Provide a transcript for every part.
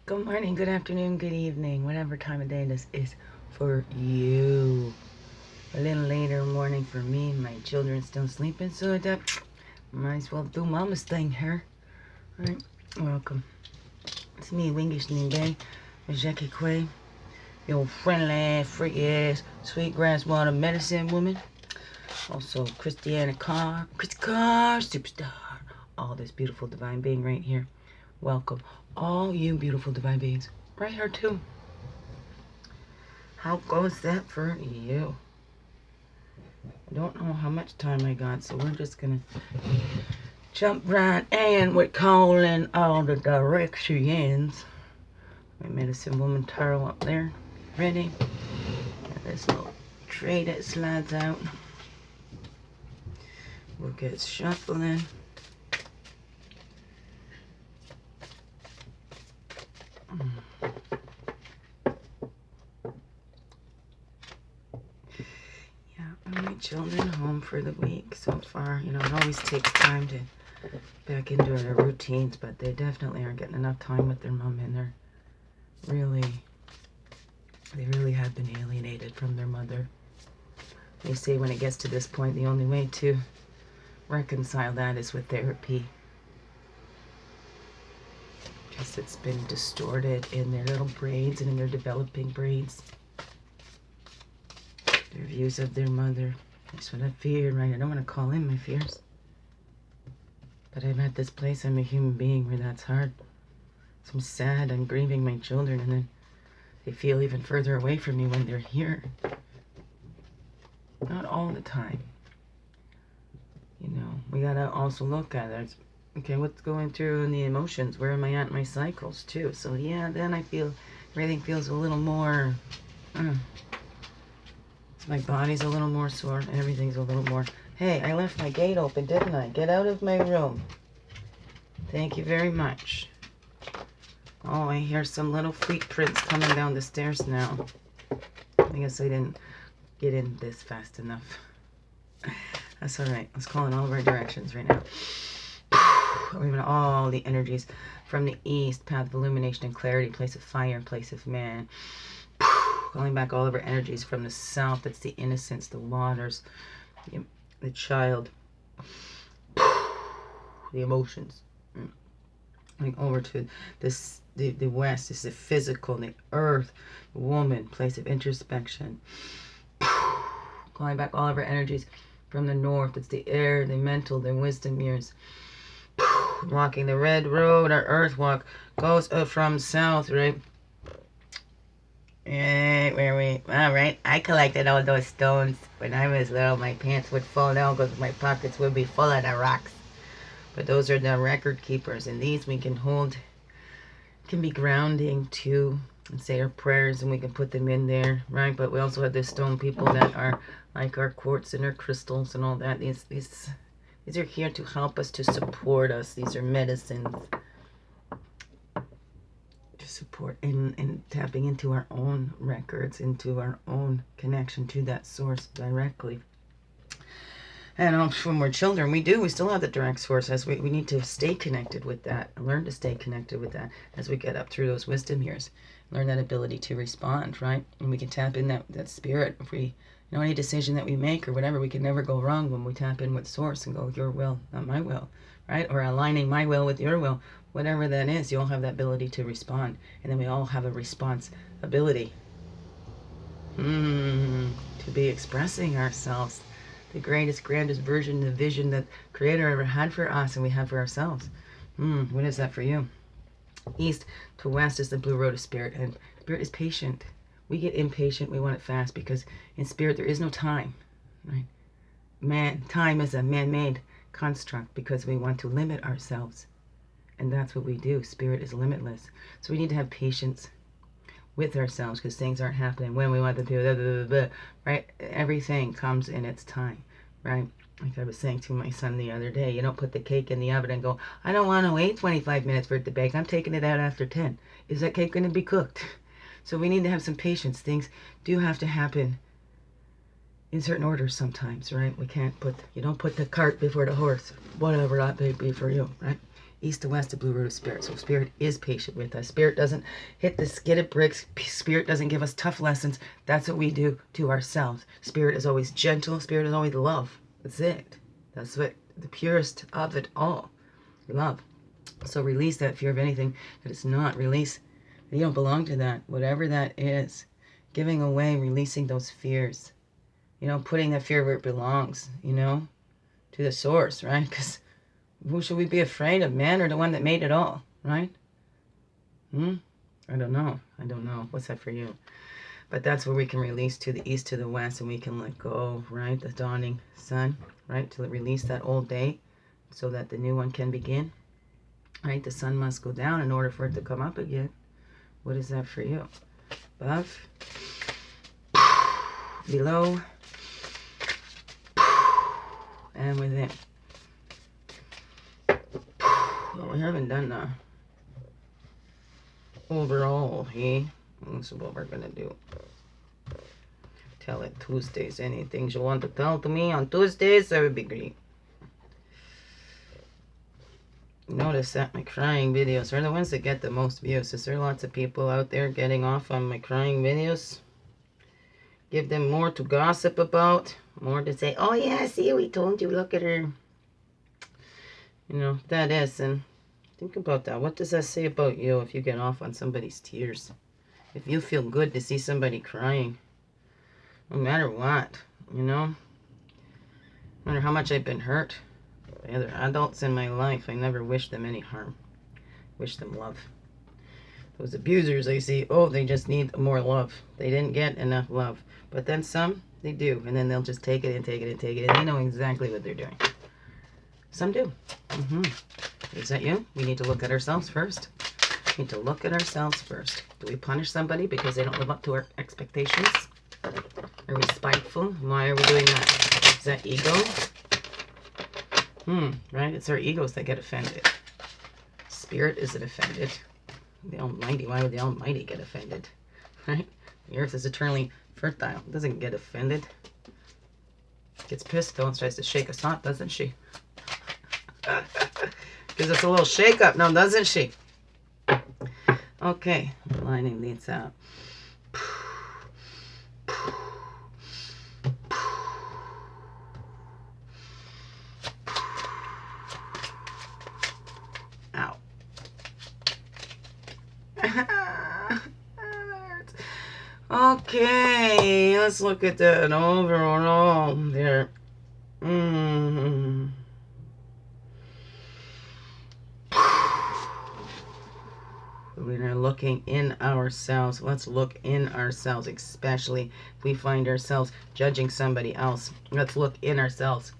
Good morning, good afternoon, good evening, whatever time of day this is for you. A little later morning for me. My children still sleeping, so I might as well do mama's thing here. Alright, welcome. It's me, Wingish Ninday, Jackie Quay, your friendly, freaky ass, sweetgrass water medicine woman. Also, Christiana Carr, Christy Carr, superstar. All this beautiful divine being right here. Welcome, all you beautiful divine beings, right here too. How goes that for you? I don't know how much time I got, so we're just gonna jump right in with calling all the directions. My medicine woman tarot up there, ready. Got this little tray that slides out. We'll get shuffling. My children home for the week so far. You know, it always takes time to back into their routines, but they definitely aren't getting enough time with their mom, and they really have been alienated from their mother. They say when it gets to this point, the only way to reconcile that is with therapy. Just it's been distorted in their little brains and in their developing brains. Their views of their mother. That's what I fear, right? I don't want to call in my fears. But I'm at this place, I'm a human being where that's hard. So I'm sad, I'm grieving my children, and then they feel even further away from me when they're here. Not all the time. You know, we gotta also look at it. Okay, what's going through in the emotions? Where am I at in my cycles, too? So yeah, then I feel, everything feels a little more... my body's a little more sore. Everything's a little more... Hey, I left my gate open, didn't I? Get out of my room. Thank you very much. Oh, I hear some little footprints coming down the stairs now. I guess I didn't get in this fast enough. That's all right. Let's call in all of our directions right now. Moving all the energies from the east, path of illumination and clarity, place of fire, place of man. Calling back all of our energies from the south. That's the innocence, the waters, the child, the emotions. Going over to this, the west is the physical, the earth, the woman, place of introspection. Calling back all of our energies from the north. It's the air, the mental, the wisdom years. Walking the red road, our earth walk goes from south, right? All right. I collected all those stones when I was little. My pants would fall down because my pockets would be full of the rocks. But those are the record keepers, and these we can hold, can be grounding too, and say our prayers, and we can put them in there, right? But we also have the stone people that are like our quartz and our crystals and all that. These are here to help us, to support us. These are medicines. Support in tapping into our own records, into our own connection to that source directly. And when we're children, we still have the direct source. As we need to stay connected with that, learn to stay connected with that as we get up through those wisdom years. Learn that ability to respond, right? And we can tap in that spirit. If we, any decision that we make or whatever, we can never go wrong when we tap in with source and go, your will, not my will, right? Or aligning my will with your will. Whatever that is, you'll have that ability to respond. And then we all have a response ability to be expressing ourselves. The greatest, grandest version, the vision that Creator ever had for us and we have for ourselves. What is that for you? East to west is the blue road of spirit. And spirit is patient. We get impatient. We want it fast because in spirit there is no time. Right? Time is a man-made construct because we want to limit ourselves. And that's what we do. Spirit is limitless. So we need to have patience with ourselves because things aren't happening when we want them to. Right? Everything comes in its time. Right? Like I was saying to my son the other day, you don't put the cake in the oven and go, I don't want to wait 25 minutes for it to bake. I'm taking it out after 10. Is that cake going to be cooked? So we need to have some patience. Things do have to happen in certain orders sometimes, right? You don't put the cart before the horse, whatever that may be for you, right? East to west, the blue root of spirit. So spirit is patient with us. Spirit doesn't hit the skidded bricks. Spirit doesn't give us tough lessons. That's what we do to ourselves. Spirit is always gentle. Spirit is always love. That's it. That's what the purest of it all. Love. So release that fear of anything that is not. Release. You don't belong to that. Whatever that is. Giving away, releasing those fears. You know, putting that fear where it belongs, you know, to the source, right? Because who should we be afraid of, man or the one that made it all, right? I don't know. What's that for you? But that's where we can release to the east, to the west, and we can let go, right? The dawning sun, right? To release that old day so that the new one can begin, right? The sun must go down in order for it to come up again. What is that for you? Above, below, and within. Well, we haven't done the overall, hey? This is what we're gonna do. Tell it Tuesdays. Any things you want to tell to me on Tuesdays, that would be great. Notice that my crying videos are the ones that get the most views. Is there lots of people out there getting off on my crying videos? Give them more to gossip about. More to say, oh yeah, see, we told you, look at her. You know, that is, and think about that. What does that say about you if you get off on somebody's tears? If you feel good to see somebody crying, no matter what, you know? No matter how much I've been hurt by other adults in my life, I never wish them any harm. Wish them love. Those abusers, I see, oh, they just need more love. They didn't get enough love. But then some, they do. And then they'll just take it and take it and take it. And they know exactly what they're doing. Some do. Is that you? We need to look at ourselves first. We need to look at ourselves first. Do we punish somebody because they don't live up to our expectations? Are we spiteful? Why are we doing that? Is that ego? Right? It's our egos that get offended. Spirit isn't offended. The Almighty, why would the Almighty get offended? Right? The earth is eternally fertile. It doesn't get offended. Gets pissed though and tries to shake us off, doesn't she? Gives us a little shake up now, doesn't she? Okay, lining these out. Ow. Okay, let's look at that overall there. We're looking in ourselves. Let's look in ourselves, especially if we find ourselves judging somebody else. Let's look in ourselves.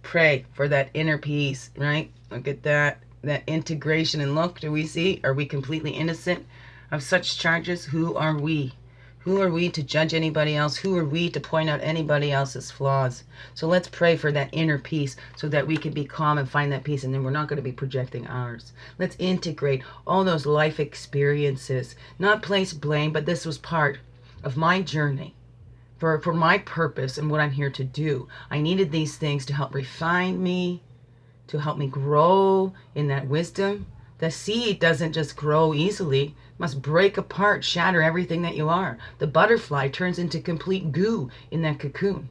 Pray for that inner peace, right? Look at that integration, and look, do we see? Are we completely innocent of such charges? Who are we? Who are we to judge anybody else? Who are we to point out anybody else's flaws? So let's pray for that inner peace so that we can be calm and find that peace, and then we're not going to be projecting ours. Let's integrate all those life experiences. Not place blame, but this was part of my journey for my purpose and what I'm here to do. I needed these things to help refine me, to help me grow in that wisdom. The seed doesn't just grow easily. It must break apart, shatter everything that you are. The butterfly turns into complete goo in that cocoon.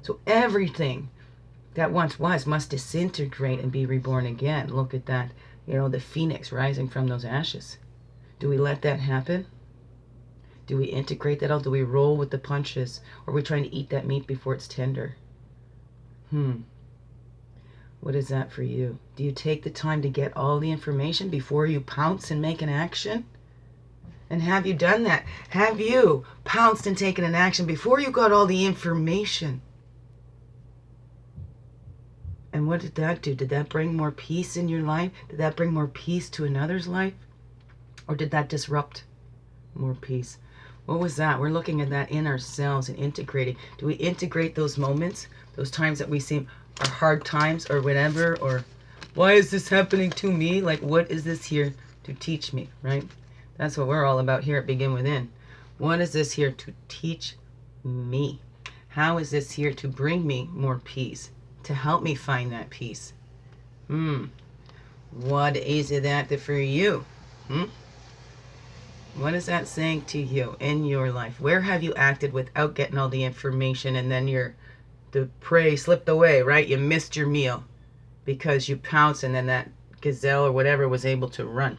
So everything that once was must disintegrate and be reborn again. Look at that, the phoenix rising from those ashes. Do we let that happen? Do we integrate that all? Do we roll with the punches? Or are we trying to eat that meat before it's tender? What is that for you? Do you take the time to get all the information before you pounce and make an action? And have you done that? Have you pounced and taken an action before you got all the information? And what did that do? Did that bring more peace in your life? Did that bring more peace to another's life? Or did that disrupt more peace? What was that? We're looking at that in ourselves and integrating. Do we integrate those moments, those times that we seem are hard times or whatever, or why is this happening to me? Like, what is this here to teach me, right? That's what we're all about here at Begin Within. What is this here to teach me. How is this here to bring me more peace? To help me find that peace? What is it that for you? What is that saying to you in your life? Where have you acted without getting all the information, and then the prey slipped away, right? You missed your meal because you pounced, and then that gazelle or whatever was able to run.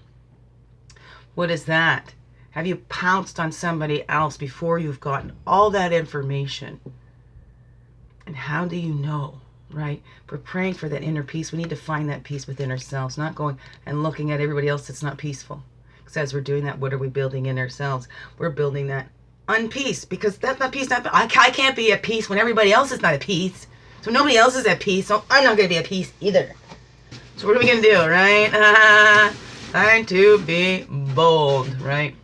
What is that? Have you pounced on somebody else before you've gotten all that information? And how do you know, right? If we're praying for that inner peace, we need to find that peace within ourselves, not going and looking at everybody else that's not peaceful. Because as we're doing that, what are we building in ourselves? We're building that unpeace, because that's not peace. I can't be at peace when everybody else is not at peace. So nobody else is at peace, so I'm not going to be at peace either. So what are we going to do, right? Time to be bold, right?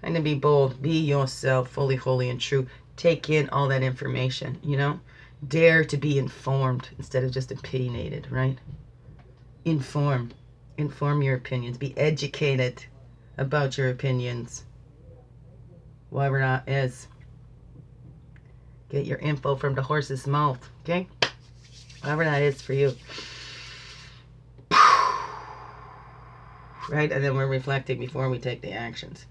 Time to be bold. Be yourself, fully, holy, and true. Take in all that information, you know? Dare to be informed instead of just opinionated, right? Inform. Inform your opinions. Be educated about your opinions. Whatever that is. Get your info from the horse's mouth, okay? Whatever that is for you. Right? And then we're reflecting before we take the actions.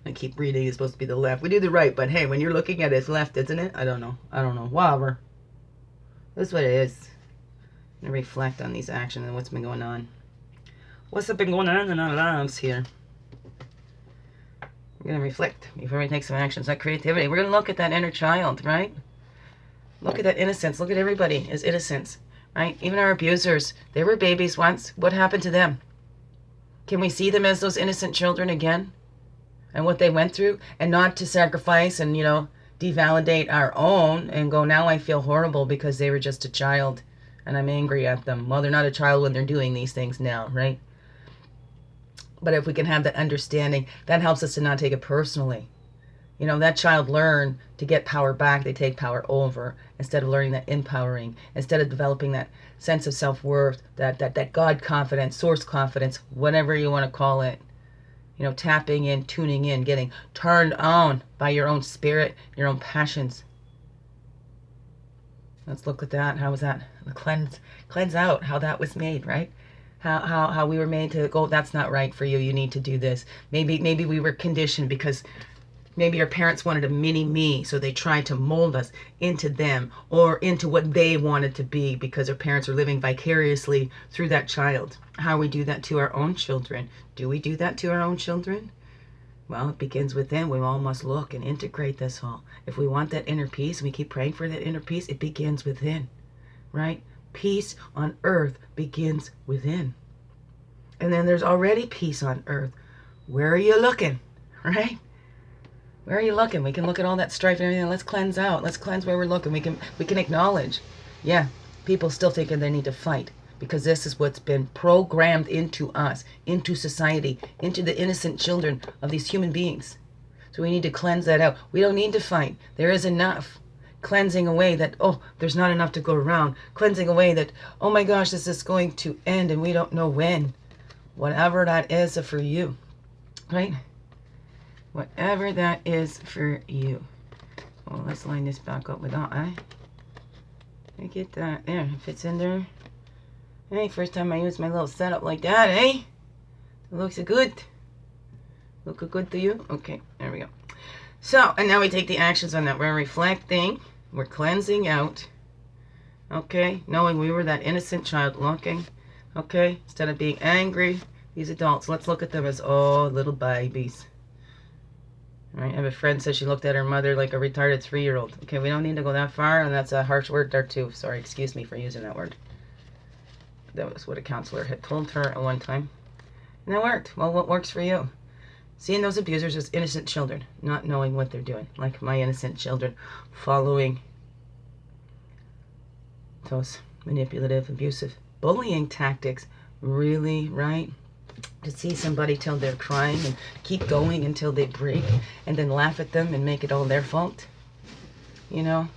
I keep reading, it's supposed to be the left. We do the right, but hey, when you're looking at it, it's left, isn't it? I don't know. Whatever. That's what it is. I'm going to reflect on these actions and what's been going on. What's been going on in our lives here? We're going to reflect before we take some actions. That creativity. We're going to look at that inner child, right? Look at that innocence. Look at everybody as innocence, right? Even our abusers. They were babies once. What happened to them? Can we see them as those innocent children again? And what they went through? And not to sacrifice and, devalidate our own and go, now I feel horrible because they were just a child and I'm angry at them. Well, they're not a child when they're doing these things now, right? But if we can have that understanding, that helps us to not take it personally. That child learned to get power back, they take power over, instead of learning that empowering, instead of developing that sense of self-worth, that God confidence, source confidence, whatever you want to call it. Tapping in, tuning in, getting turned on by your own spirit, your own passions. Let's look at that. How was that? The cleanse out, how that was made, right? How we were made to go, that's not right for you. You need to do this. Maybe we were conditioned because maybe our parents wanted a mini me, so they tried to mold us into them or into what they wanted to be because our parents are living vicariously through that child. How we do that to our own children. Do we do that to our own children? Well, it begins within. We all must look and integrate this all. If we want that inner peace and we keep praying for that inner peace, it begins within, right? Peace on earth begins within. And then there's already peace on earth. Where are you looking, right? Where are you looking? We can look at all that strife and everything. Let's cleanse out. Let's cleanse where we're looking. We can acknowledge. Yeah, people still thinking they need to fight because this is what's been programmed into us, into society, into the innocent children of these human beings. So we need to cleanse that out. We don't need to fight. There is enough. Cleansing away that, there's not enough to go around. Cleansing away that, oh my gosh, this is going to end and we don't know when. Whatever that is for you, right? Whatever that is for you. Well, let's line this back up with that, eh? Get that there. It fits in there. Hey, first time I use my little setup like that, eh? It looks good. Look good to you? Okay, there we go. So, and now we take the actions on that. We're reflecting. We're cleansing out. Okay, knowing we were that innocent child looking. Okay, instead of being angry, these adults, let's look at them as, little babies. Right? I have a friend says she looked at her mother like a retarded 3-year-old. Okay, we don't need to go that far, and that's a harsh word there too. Sorry, excuse me for using that word. That was what a counselor had told her at one time. And that worked. Well, what works for you? Seeing those abusers as innocent children, not knowing what they're doing. Like my innocent children following those manipulative, abusive, bullying tactics. Really, right? To see somebody till they're crying and keep going until they break and then laugh at them and make it all their fault.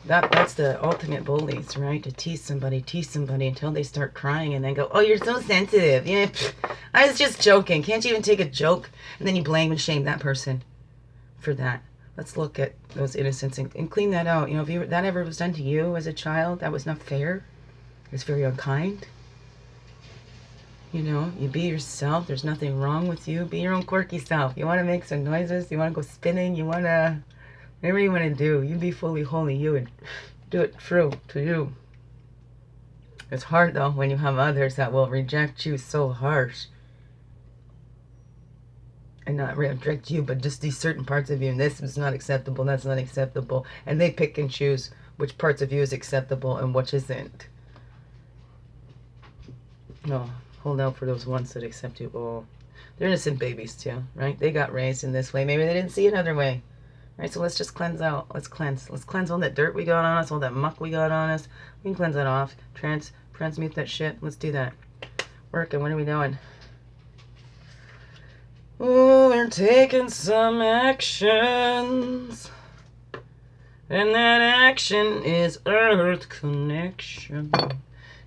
That's the ultimate bullies, right? To tease somebody until they start crying and then go, you're so sensitive. Yeah, I was just joking. Can't you even take a joke? And then you blame and shame that person for that. Let's look at those innocents and clean that out. You know, if that ever was done to you as a child, that was not fair. It's very unkind. You know, you be yourself. There's nothing wrong with you. Be your own quirky self. You want to make some noises? You want to go spinning? You want to... Whatever you want to do. You be fully holy. You would do it true to you. It's hard, though, when you have others that will reject you so harsh. And not reject you, but just these certain parts of you. And this is not acceptable. That's not acceptable. And they pick and choose which parts of you is acceptable and which isn't. No. Hold out for those ones that accept you. Oh, they're innocent babies too, right? They got raised in this way. Maybe they didn't see another way. Right? So let's just cleanse out. Let's cleanse. Let's cleanse all that dirt we got on us, all that muck we got on us. We can cleanse that off. Transmute that shit. Let's do that. Working. What are we doing? Oh, we're taking some actions. And that action is earth connection.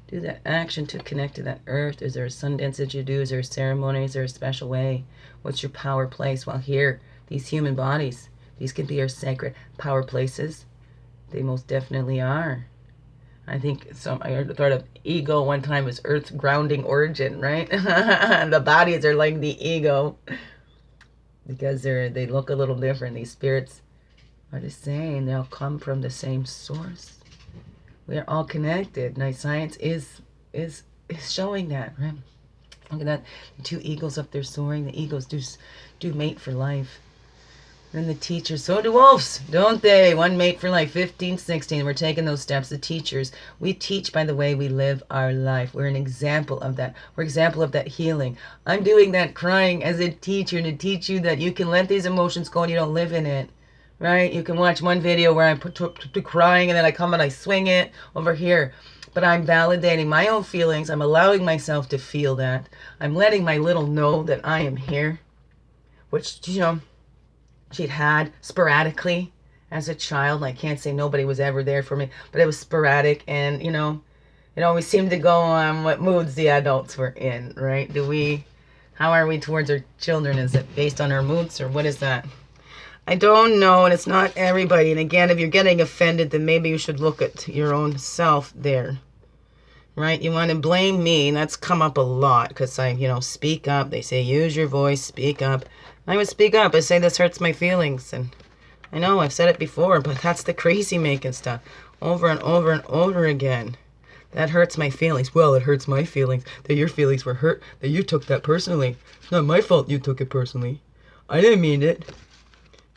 Do that action to connect to that earth. Is there a sun dance that you do? Is there a ceremony? Is there a special way? What's your power place? Well, here, these human bodies, these can be our sacred power places. They most definitely are. I think I thought of ego one time as earth grounding origin, right? The bodies are like the ego because they look a little different. These spirits are the same. They all come from the same source. We are all connected. Now, science is showing that, right? Look at that. The two eagles up there soaring. The eagles do mate for life. And the teachers, so do wolves, don't they? One mate for life, 15, 16. We're taking those steps. The teachers, we teach by the way we live our life. We're an example of that. We're an example of that healing. I'm doing that crying as a teacher to teach you that you can let these emotions go and you don't live in it. Right? You can watch one video where I'm to crying and then I come and I swing it over here. But I'm validating my own feelings. I'm allowing myself to feel that. I'm letting my little know that I am here. Which, you know, she'd had sporadically as a child. I can't say nobody was ever there for me. But it was sporadic. And, you know, it always seemed to go on what moods the adults were in. Right? How are we towards our children? Is it based on our moods or what is that? I don't know, and it's not everybody. And again, if you're getting offended, then maybe you should look at your own self there, right? You want to blame me, and that's come up a lot because I, speak up. They say, use your voice, speak up. I would speak up. I say, this hurts my feelings. And I know I've said it before, but that's the crazy making stuff over and over and over again. That hurts my feelings. Well, it hurts my feelings that your feelings were hurt, that you took that personally. It's not my fault you took it personally. I didn't mean it.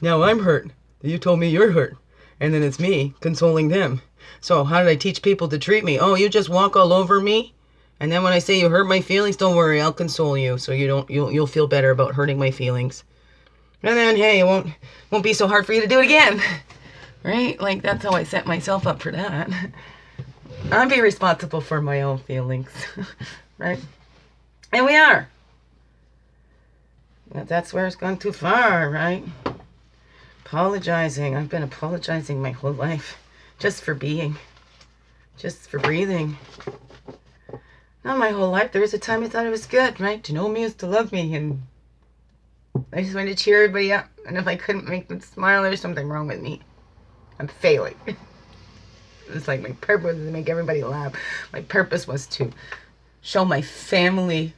Now I'm hurt. You told me you're hurt. And then it's me consoling them. So how did I teach people to treat me? Oh, you just walk all over me? And then when I say you hurt my feelings, don't worry, I'll console you so you'll feel better about hurting my feelings. And then, hey, it won't be so hard for you to do it again. Right? Like, that's how I set myself up for that. I'll be responsible for my own feelings. Right? And we are. But that's where it's gone too far, right? Apologizing. I've been apologizing my whole life. Just for being. Just for breathing. Not my whole life. There was a time I thought it was good, right? To know me is to love me. And I just wanted to cheer everybody up. And if I couldn't make them smile, there's something wrong with me. I'm failing. It's like my purpose was to make everybody laugh. My purpose was to show my family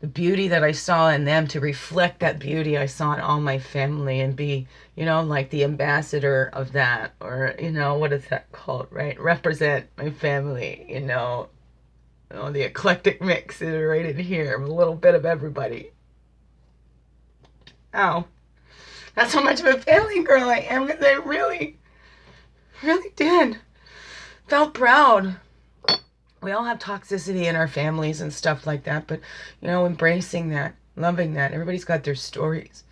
the beauty that I saw in them, to reflect that beauty I saw in all my family and be, like the ambassador of that, or, what is that called, right? Represent my family, the eclectic mix is right in here, a little bit of everybody. Ow. That's how much of a family girl I am, because I really, really did. Felt proud. We all have toxicity in our families and stuff like that, but, embracing that, loving that. Everybody's got their stories,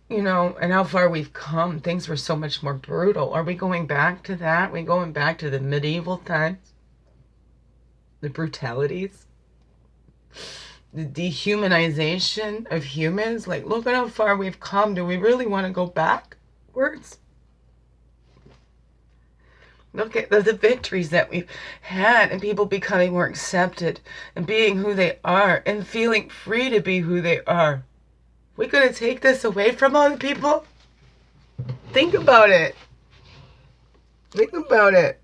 and how far we've come. Things were so much more brutal. Are we going back to that? Are we going back to the medieval times? The brutalities? The dehumanization of humans? Like, look at how far we've come. Do we really want to go backwards? Look at the victories that we've had and people becoming more accepted and being who they are and feeling free to be who they are. We're going to take this away from other people? Think Think about it. Think about it.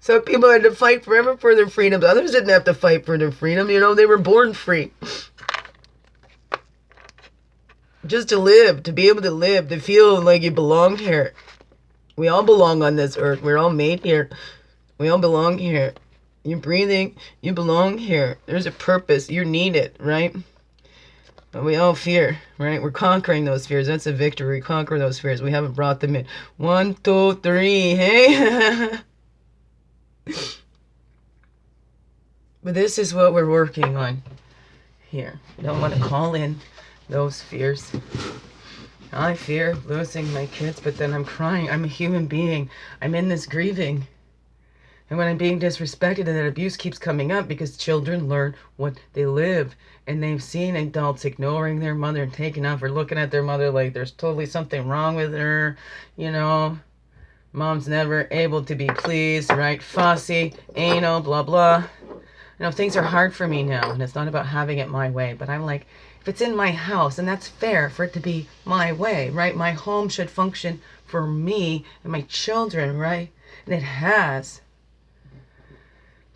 Some people had to fight forever for their freedom. Others didn't have to fight for their freedom. You know, they were born free. Just to live, to be able to live, to feel like you belong here. We all belong on this earth. We're all made here. We all belong here. You're breathing. You belong here. There's a purpose. You're needed, right? But we all fear, right? We're conquering those fears. That's a victory. We conquer those fears. We haven't brought them in. 1, 2, 3. Hey? But this is what we're working on here. You don't want to call in those fears. I fear losing my kids, but then I'm crying. I'm a human being. I'm in this grieving. And when I'm being disrespected and that abuse keeps coming up because children learn what they live. And they've seen adults ignoring their mother and taking off or looking at their mother like there's totally something wrong with her. You know, mom's never able to be pleased, right? Fussy, anal, blah, blah. You know, things are hard for me now. And it's not about having it my way. But I'm like, if it's in my house, and that's fair for it to be my way, right? My home should function for me and my children, right? And it has.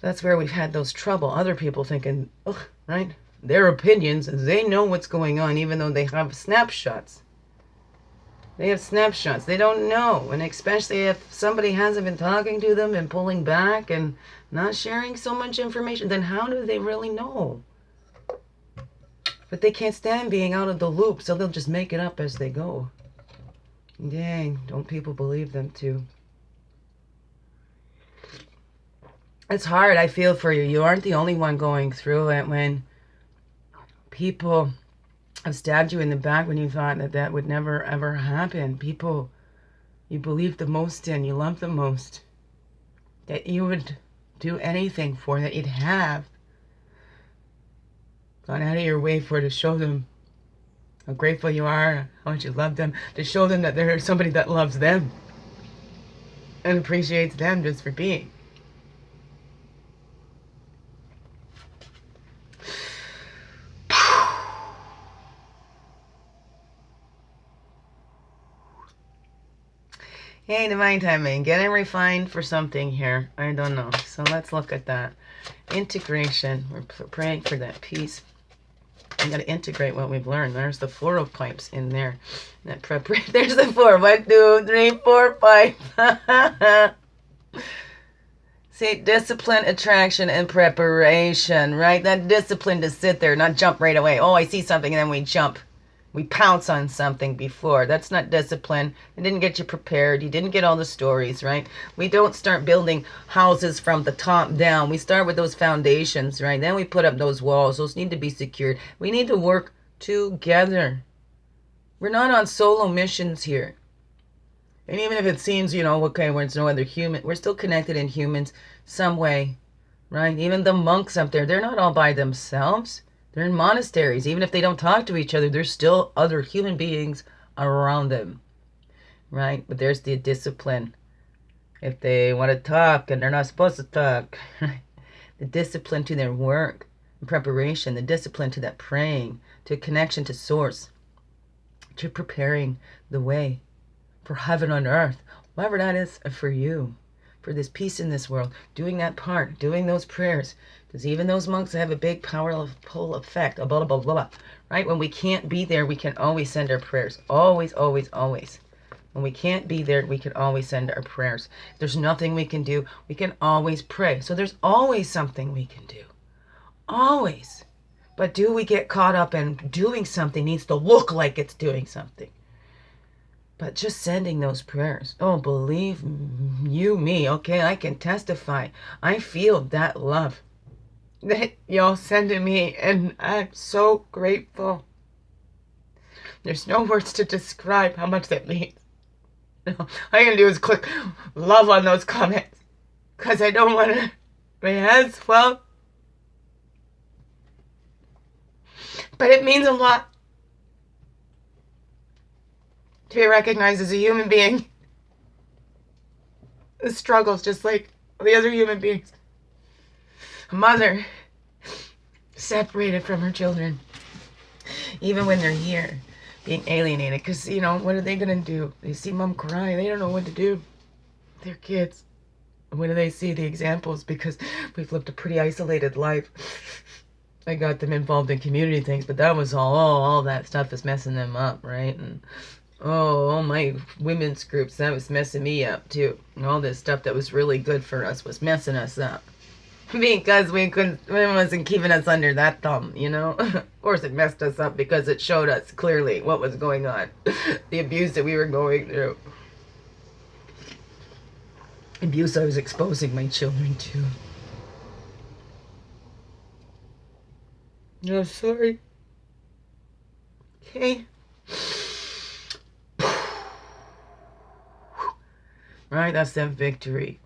That's where we've had those trouble. Other people thinking, ugh, right? Their opinions, they know what's going on, even though they have snapshots. They have snapshots. They don't know. And especially if somebody hasn't been talking to them and pulling back and not sharing so much information, then how do they really know? But they can't stand being out of the loop, so they'll just make it up as they go. Dang, don't people believe them too? It's hard. I feel for you. You aren't the only one going through it when people have stabbed you in the back when you thought that that would never, ever happen. People you believe the most in, you love the most, that you would do anything for, that you'd have gone out of your way for, to show them how grateful you are, how much you love them, to show them that there's somebody that loves them and appreciates them just for being. Hey, divine timing, getting refined for something here. I don't know. So let's look at that. Integration. We're praying for that peace. We got to integrate what we've learned. There's the 4 of pipes in there. That preparation. There's the 4. 1, 2, 3, 4, 5. See, discipline, attraction, and preparation, right? That discipline to sit there, not jump right away. Oh, I see something, and then we jump. We pounce on something before. That's not discipline. It didn't get you prepared. You didn't get all the stories, right? We don't start building houses from the top down. We start with those foundations, right? Then we put up those walls. Those need to be secured. We need to work together. We're not on solo missions here. And even if it seems, you know, okay, when it's no other human, we're still connected in humans some way, right? Even the monks up there, they're not all by themselves. They're in monasteries. Even if they don't talk to each other, there's still other human beings around them, right? But there's the discipline. If they want to talk and they're not supposed to talk, right? The discipline to their work, preparation, the discipline to that praying, to connection to source, to preparing the way for heaven on earth, whatever that is for you, for this peace in this world, doing that part, doing those prayers. Because even those monks have a big powerful effect, blah, blah, blah, blah, right? When we can't be there, we can always send our prayers. Always, always, always. When we can't be there, we can always send our prayers. If there's nothing we can do, we can always pray. So there's always something we can do. Always. But do we get caught up in doing something needs to look like it's doing something? But just sending those prayers. Oh, believe you me, okay? I can testify. I feel that love that y'all send to me, and I'm so grateful. There's no words to describe how much that means. No, all I can do is click love on those comments, because I don't want to my hands well. But it means a lot to be recognized as a human being who struggles just like the other human beings. A mother separated from her children, even when they're here, being alienated. Because, you know, what are they going to do? They see mom cry. They don't know what to do. They're kids. When do they see the examples? Because we've lived a pretty isolated life. I got them involved in community things, but that was all that stuff is messing them up, right? And all my women's groups, that was messing me up too. And all this stuff that was really good for us was messing us up. Because it wasn't keeping us under that thumb, you know? Of course it messed us up because it showed us clearly what was going on. The abuse that we were going through. Abuse I was exposing my children to. No, sorry. Okay. Right, that's that victory.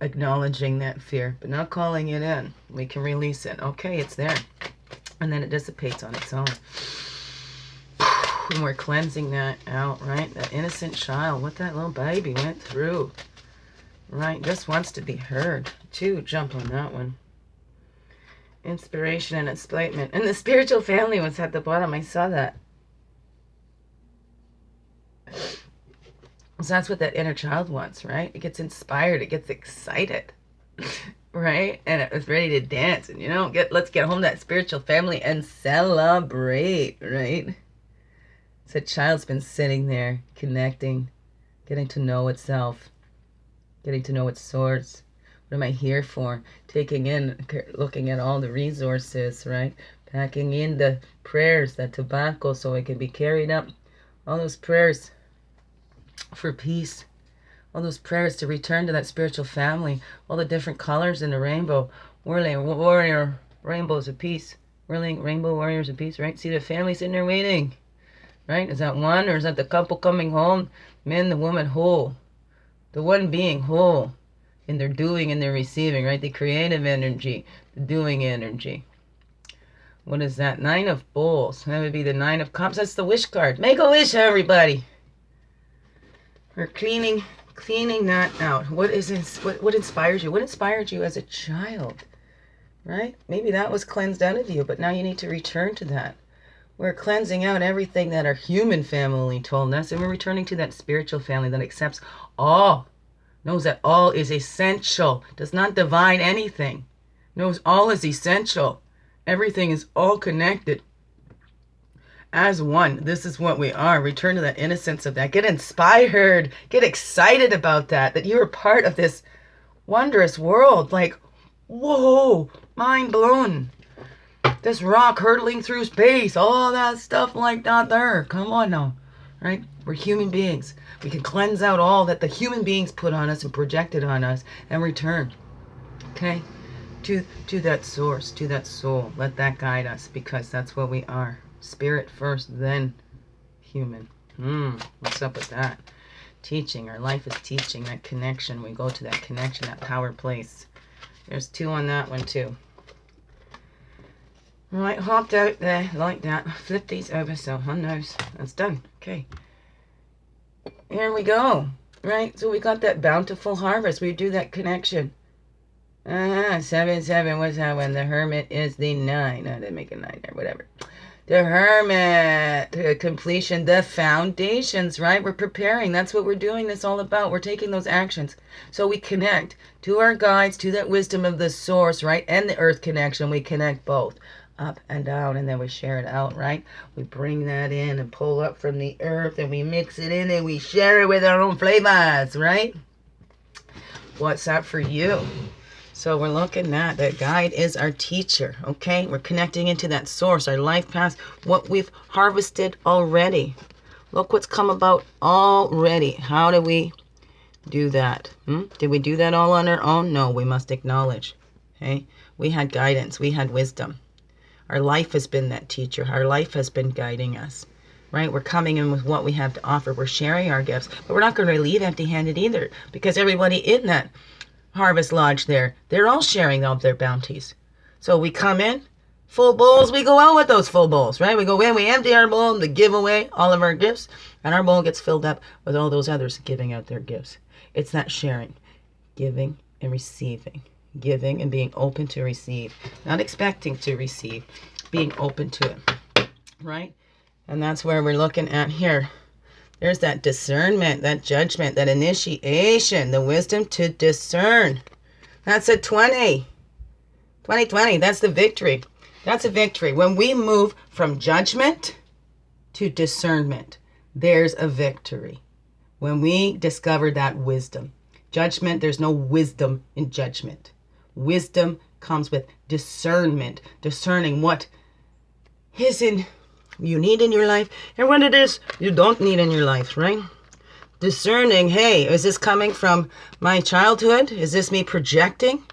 Acknowledging that fear, but not calling it in. We can release it. Okay, it's there. And then it dissipates on its own. And we're cleansing that out, right? That innocent child, what that little baby went through. Right, just wants to be heard. Too, jump on that one. Inspiration and excitement. And the spiritual family was at the bottom. I saw that. So that's what that inner child wants, right? It gets inspired. It gets excited, right? And it was ready to dance. And, you know, let's get home to that spiritual family and celebrate, right? So the child's been sitting there, connecting, getting to know itself, getting to know its source. What am I here for? Taking in, looking at all the resources, right? Packing in the prayers, that tobacco, so it can be carried up. All those prayers for peace. All those prayers to return to that spiritual family. All the different colors in the rainbow. Warrior rainbows of peace. Whirling rainbow warriors of peace, right? See the family sitting there waiting, right? Is that one, or is that the couple coming home? Men, the woman whole. The one being whole in their doing and their receiving, right? The creative energy, the doing energy. What is that? 9 of Bowls. That would be the 9 of Cups. That's the wish card. Make a wish, everybody. We're cleaning that out. What inspires you? What inspired you as a child? Right? Maybe that was cleansed out of you, but now you need to return to that. We're cleansing out everything that our human family told us, and we're returning to that spiritual family that accepts all, knows that all is essential, does not divide anything, knows all is essential. Everything is all connected. As one, this is what we are. Return to that innocence of that. Get inspired. Get excited about that you're a part of this wondrous world. Like, whoa, mind blown. This rock hurtling through space, all that stuff like that there. Come on now, right? We're human beings. We can cleanse out all that the human beings put on us and projected on us and return, okay, to that source, to that soul. Let that guide us, because that's what we are. Spirit first, then human. What's up with that? Teaching. Our life is teaching. That connection. We go to that connection, that power place. There's 2 on that one too. Right, hopped out there like that. Flip these over so who knows. That's done. Okay. Here we go. Right, so we got that bountiful harvest. We do that connection. 7, what's that one? The Hermit is the 9. I didn't make a 9 there, whatever. The Hermit, completion, the foundations, right? We're preparing. That's what we're doing this all about. We're taking those actions. So we connect to our guides, to that wisdom of the source, right? And the earth connection. We connect both up and down, and then we share it out, right? We bring that in and pull up from the earth, and we mix it in, and we share it with our own flavors, right? What's that for you? So we're looking at that guide is our teacher, okay? We're connecting into that source, our life path, what we've harvested already. Look what's come about already. How do we do that? Did we do that all on our own? No, we must acknowledge, okay? We had guidance. We had wisdom. Our life has been that teacher. Our life has been guiding us, right? We're coming in with what we have to offer. We're sharing our gifts, but we're not going to leave empty-handed either, because everybody in that Harvest Lodge there, they're all sharing of their bounties. So we come in, full bowls, we go out with those full bowls, right? We go in, we empty our bowl to give away all of our gifts, and our bowl gets filled up with all those others giving out their gifts. It's that sharing, giving and receiving, giving and being open to receive, not expecting to receive, being open to it, right? And that's where we're looking at here. There's that discernment, that judgment, that initiation, the wisdom to discern. That's a 20. 2020, that's the victory. That's a victory. When we move from judgment to discernment, there's a victory. When we discover that wisdom. Judgment, there's no wisdom in judgment. Wisdom comes with discernment, discerning what is in you need in your life and what it is you don't need in your life, right? Discerning, hey, is this coming from my childhood? Is this me projecting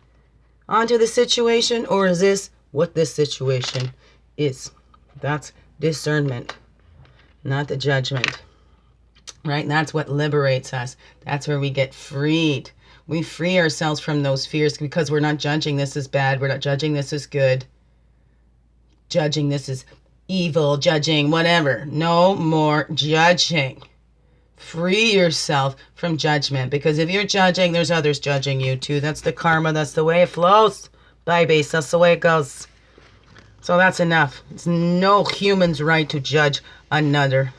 onto the situation, or is this what this situation is? That's discernment, not the judgment, right? That's what liberates us. That's where we get freed. We free ourselves from those fears because we're not judging this as bad. We're not judging this as good. Judging this as evil, judging, whatever. No more judging. Free yourself from judgment, because if you're judging, there's others judging you too. That's the karma. That's the way it flows. Babies, that's the way it goes. So that's enough. It's no human's right to judge another.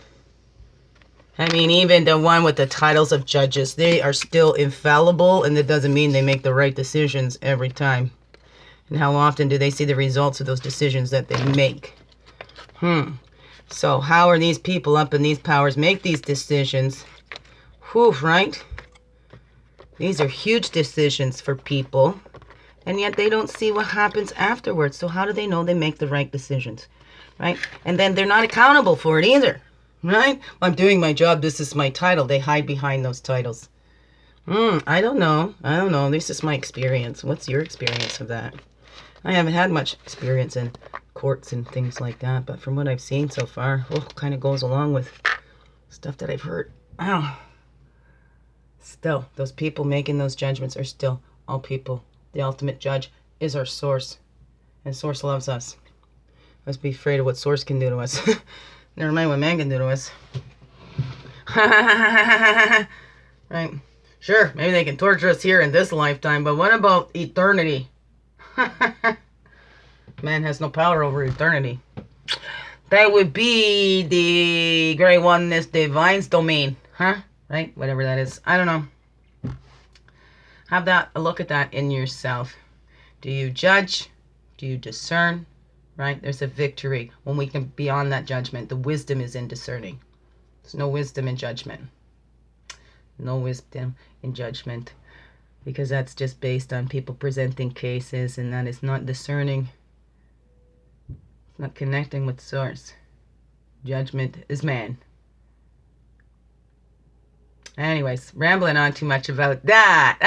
I mean, even the one with the titles of judges, they are still infallible, and that doesn't mean they make the right decisions every time. And how often do they see the results of those decisions that they make? So how are these people up in these powers make these decisions? Whew, right? These are huge decisions for people, and yet they don't see what happens afterwards. So how do they know they make the right decisions, right? And then they're not accountable for it either, right? I'm doing my job. This is my title. They hide behind those titles. I don't know. This is my experience. What's your experience of that? I haven't had much experience in courts and things like that, but from what I've seen so far, kind of goes along with stuff that I've heard. Still, those people making those judgments are still all people. The ultimate judge is our source, and source loves us. Let's be afraid of what source can do to us. Never mind what man can do to us. Right? Sure, maybe they can torture us here in this lifetime, but what about eternity? Man has no power over eternity. That would be the great oneness divine's domain, huh? Right? Whatever that is. I don't know. Have a look at that in yourself. Do you judge? Do you discern? Right? There's a victory when we can beyond that judgment. The wisdom is in discerning. There's no wisdom in judgment. No wisdom in judgment. Because that's just based on people presenting cases, and that is not discerning. It's not connecting with source. Judgment is man. Anyways, rambling on too much about that.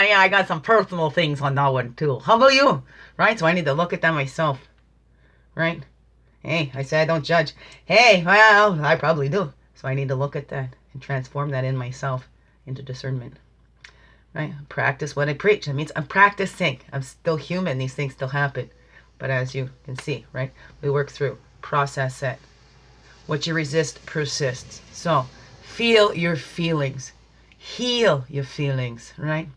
Yeah, I got some personal things on that one too. How about you? Right? So I need to look at that myself. Right? Hey, I said I don't judge. Hey, well, I probably do. So I need to look at that and transform that in myself into discernment. Right? Practice what I preach. That means I'm practicing. I'm still human. These things still happen. But as you can see, right? We work through, process it. What you resist persists. So feel your feelings. Heal your feelings, right?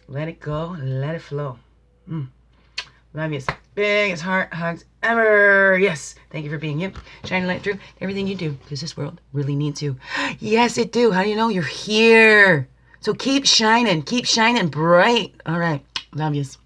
Let it go. Let it flow. Love you. Biggest heart hugs ever. Yes. Thank you for being you. Shining light through everything you do, because this world really needs you. Yes, it do. How do you know? You're here. So keep shining bright. All right. Love yous.